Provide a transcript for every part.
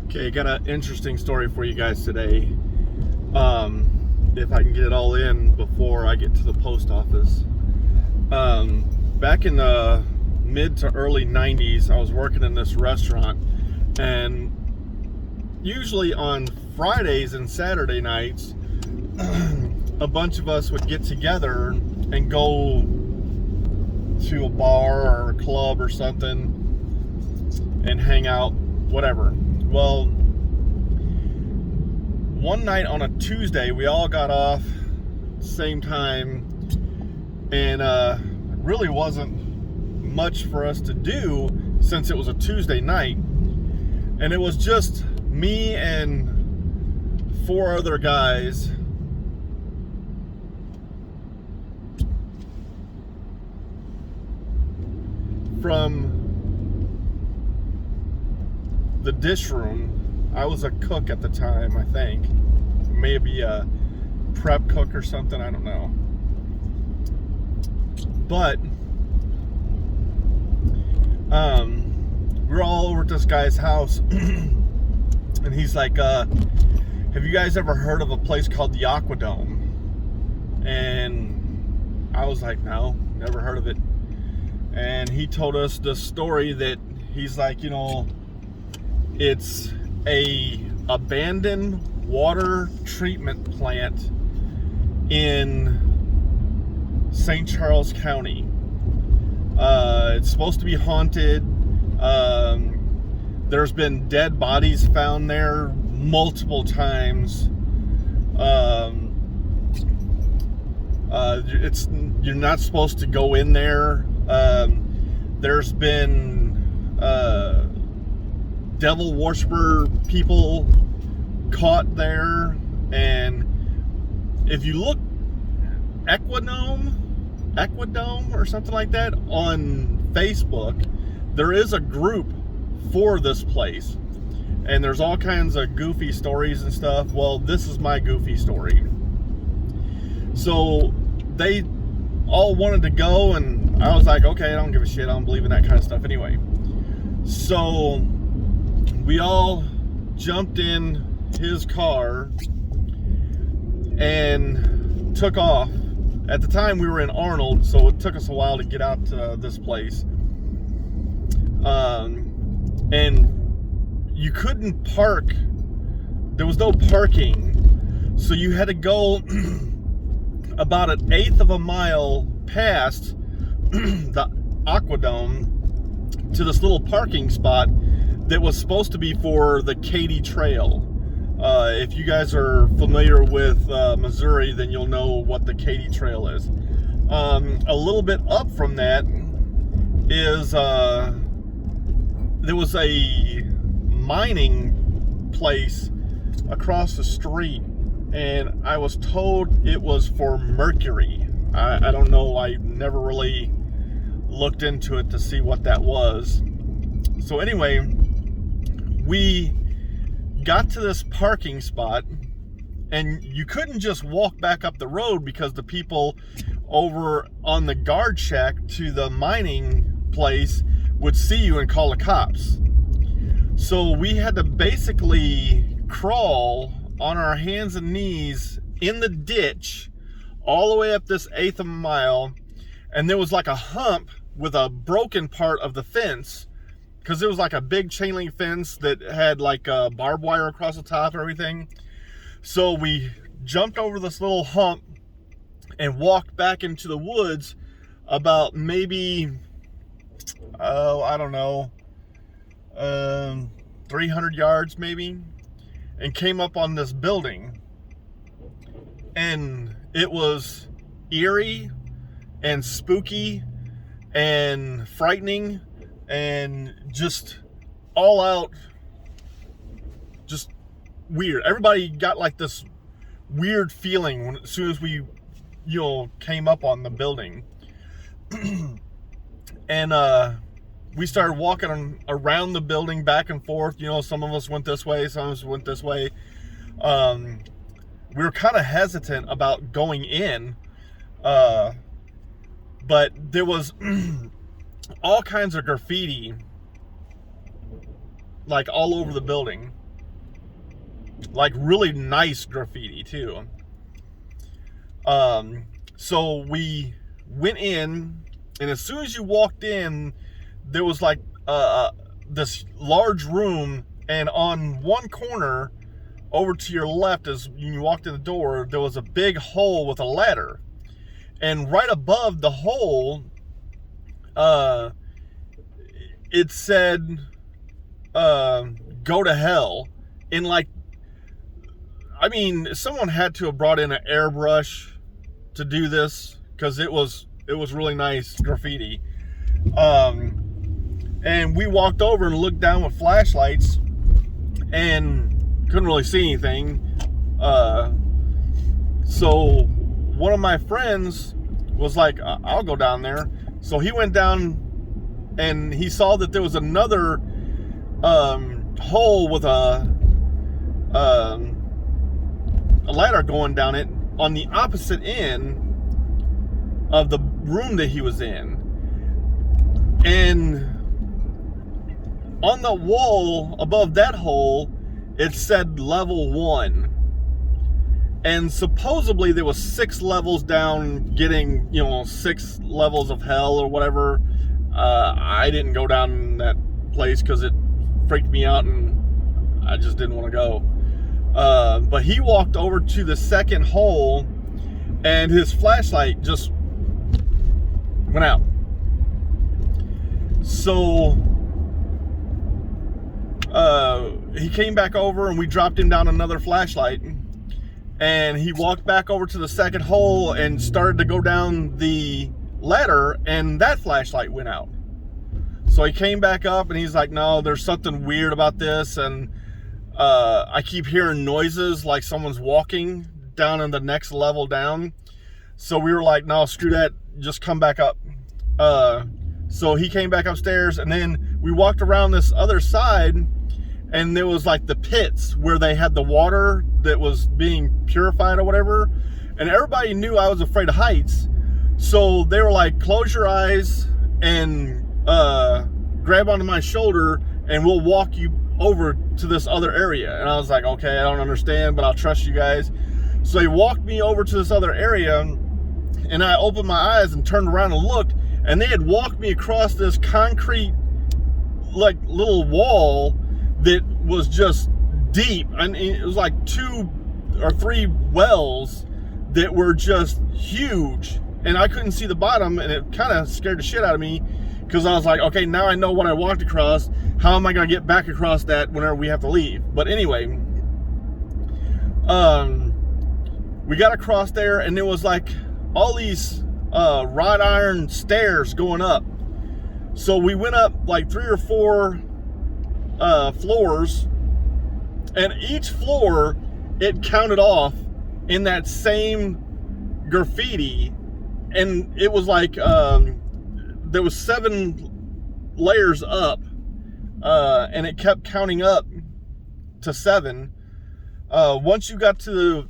Okay, got an interesting story for you guys today. If I can get it all in before I get to the post office. Back in the mid to early 90s, I was working in this restaurant, and usually on Fridays and Saturday nights, a bunch of us would get together and go to a bar or a club or something and hang out, whatever. Well, one night on a Tuesday, we all got off same time, and really wasn't much for us to do since it was a Tuesday night, and it was just me and 4 other guys from the dish room. I was a cook at the time, I think. Maybe a prep cook or something, I don't know. But we're all over at this guy's house, and he's like, have you guys ever heard of a place called the Aquadome? And I was like, no, never heard of it. And he told us the story that he's like, it's a abandoned water treatment plant in St. Charles County. It's supposed to be haunted. There's been dead bodies found there multiple times. You're not supposed to go in there. There's been devil worshiper people caught there, and if you look Aquadome or something like that on Facebook, there is a group for this place, and there's all kinds of goofy stories and stuff. Well, this is my goofy story. So they all wanted to go, and I was like, okay, I don't give a shit, I don't believe in that kind of stuff anyway. So we all jumped in his car and took off. At the time, we were in Arnold, so it took us a while to get out to this place. And you couldn't park. There was no parking, so you had to go about 1/8 of a mile past the Aquadome to this little parking spot that was supposed to be for the Katy Trail. If you guys are familiar with Missouri, then you'll know what the Katy Trail is. A little bit up from that is there was a mining place across the street, and I was told it was for mercury. I don't know, I never really looked into it to see what that was. So anyway, we got to this parking spot, and you couldn't just walk back up the road because the people over on the guard shack to the mining place would see you and call the cops. So we had to basically crawl on our hands and knees in the ditch all the way up this 1/8 of a mile, and there was like a hump with a broken part of the fence, because it was like a big chain link fence that had like barbed wire across the top and everything. So we jumped over this little hump and walked back into the woods about maybe, I don't know, 300 yards maybe, and came up on this building. And it was eerie and spooky and frightening and just all out, just weird. Everybody got like this weird feeling as soon as we, came up on the building. And we started walking around the building back and forth. Some of us went this way, some of us went this way. We were kind of hesitant about going in, but there was all kinds of graffiti like all over the building. like really nice graffiti too. So we went in, and as soon as you walked in, there was like this large room, and on one corner over to your left, as you walked in the door, there was a big hole with a ladder, and right above the hole it said go to hell. In like, I mean, someone had to have brought in an airbrush to do this, because it was really nice graffiti. And we walked over and looked down with flashlights and couldn't really see anything. So one of my friends was like, I'll go down there. So he went down, and he saw that there was another hole with a ladder going down it on the opposite end of the room that he was in. And on the wall above that hole, it said level 1. And supposedly there was 6 levels down, getting, 6 levels of hell or whatever. I didn't go down that place because it freaked me out and I just didn't want to go. But he walked over to the second hole, and his flashlight just went out. So he came back over, and we dropped him down another flashlight, and he walked back over to the second hole and started to go down the ladder, and that flashlight went out. So he came back up, and he's like, no, there's something weird about this, and I keep hearing noises like someone's walking down in the next level down. So we were like, no, screw that, just come back up. So he came back upstairs, and then we walked around this other side, and there was like the pits where they had the water that was being purified or whatever. And everybody knew I was afraid of heights. So they were like, close your eyes and grab onto my shoulder, and we'll walk you over to this other area. And I was like, okay, I don't understand, but I'll trust you guys. So he walked me over to this other area, and I opened my eyes and turned around and looked, and they had walked me across this concrete like little wall that was just deep. I mean, it was like 2 or 3 wells that were just huge, and I couldn't see the bottom, and it kind of scared the shit out of me, because I was like, okay, now I know what I walked across. How am I going to get back across that whenever we have to leave? But anyway, we got across there, and there was like all these wrought iron stairs going up. So we went up like 3 or 4 floors, and each floor, it counted off in that same graffiti, and it was like there was 7 layers up, and it kept counting up to 7. Once you got to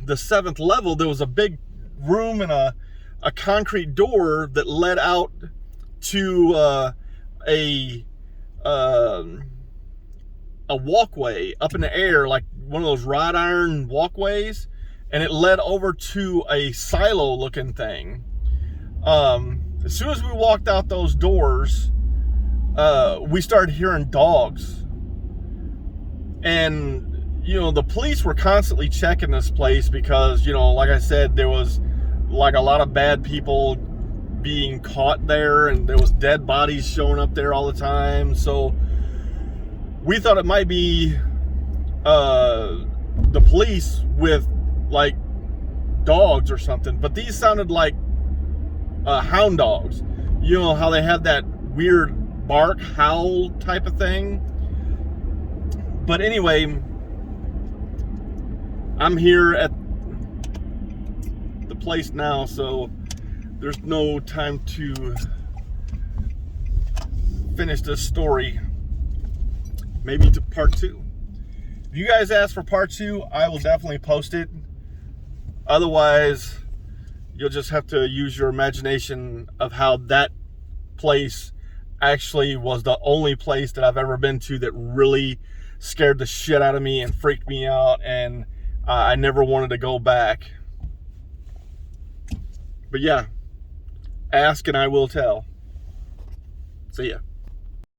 the 7th level, there was a big room and a concrete door that led out to a walkway up in the air, like one of those wrought iron walkways, and it led over to a silo looking thing. As soon as we walked out those doors, we started hearing dogs, and the police were constantly checking this place because, like I said, there was like a lot of bad people being caught there, and there was dead bodies showing up there all the time. So we thought it might be the police with like dogs or something, but these sounded like hound dogs. You know how they have that weird bark, howl type of thing. But anyway, I'm here at the place now, so there's no time to finish this story. Maybe to part 2. If you guys ask for part 2, I will definitely post it. Otherwise, you'll just have to use your imagination of how that place actually was the only place that I've ever been to that really scared the shit out of me and freaked me out, and I never wanted to go back. But yeah, ask and I will tell. See ya.